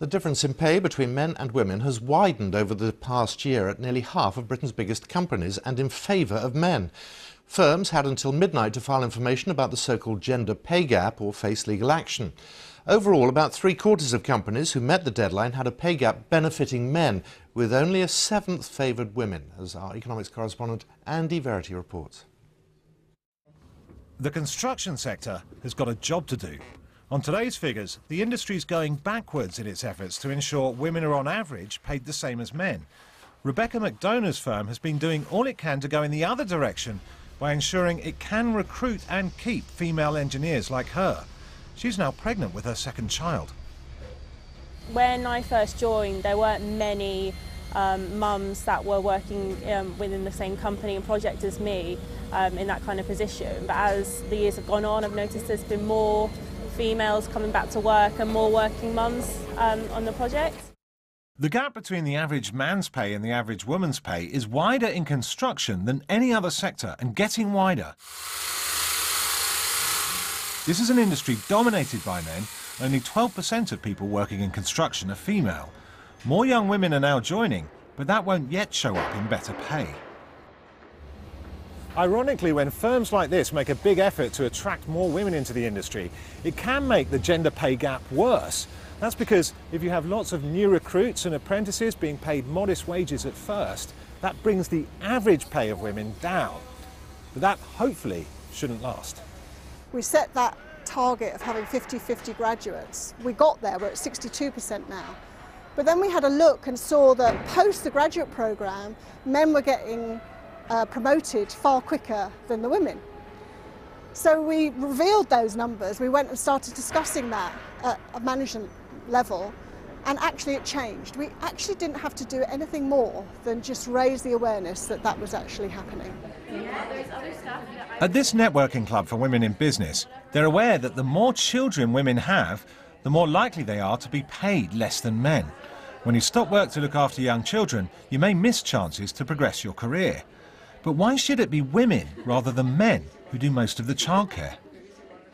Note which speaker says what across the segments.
Speaker 1: The difference in pay between men and women has widened over the past year at nearly half of Britain's biggest companies and in favour of men. Firms had until midnight to file information about the so-called gender pay gap or face legal action. Overall, about three-quarters of companies who met the deadline had a pay gap benefiting men, with only a seventh favoured women, as our economics correspondent Andy Verity reports.
Speaker 2: The construction sector has got a job to do. On today's figures, the industry is going backwards in its efforts to ensure women are on average paid the same as men. Rebecca McDonough's firm has been doing all it can to go in the other direction by ensuring it can recruit and keep female engineers like her. She's now pregnant with her second child.
Speaker 3: When I first joined, there weren't many mums that were working within the same company and project as me in that kind of position. But as the years have gone on, I've noticed there's been more females coming back to work and more working mums on the project.
Speaker 2: The gap between the average man's pay and the average woman's pay is wider in construction than any other sector and getting wider. This is an industry dominated by men. Only 12% of people working in construction are female. More young women are now joining, but that won't yet show up in better pay. Ironically, when firms like this make a big effort to attract more women into the industry, it can make the gender pay gap worse. That's because if you have lots of new recruits and apprentices being paid modest wages at first, that brings the average pay of women down. But that, hopefully, shouldn't last.
Speaker 4: We set that target of having 50-50 graduates. We got there, we're at 62% now. But then we had a look and saw that post the graduate programme, men were getting promoted far quicker than the women. So we revealed those numbers. We went and started discussing that at a management level, and actually it changed. We actually didn't have to do anything more than just raise the awareness that that was actually happening.
Speaker 2: At this networking club for women in business, they're aware that the more children women have, the more likely they are to be paid less than men. When you stop work to look after young children, you may miss chances to progress your career. But why should it be women rather than men who do most of the childcare?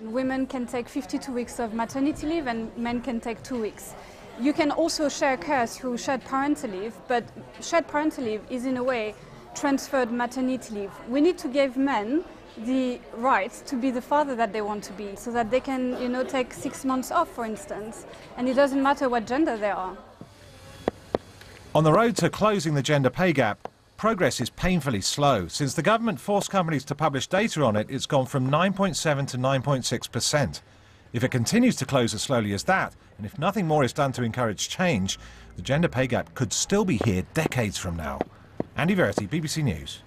Speaker 5: Women can take 52 weeks of maternity leave and men can take 2 weeks. You can also share care through shared parental leave, but shared parental leave is in a way transferred maternity leave. We need to give men the right to be the father that they want to be, so that they can, take 6 months off, for instance, and it doesn't matter what gender they are.
Speaker 2: On the road to closing the gender pay gap, progress is painfully slow. Since the government forced companies to publish data on it, it's gone from 9.7 to 9.6%. If it continues to close as slowly as that, and if nothing more is done to encourage change, the gender pay gap could still be here decades from now. Andy Verity, BBC News.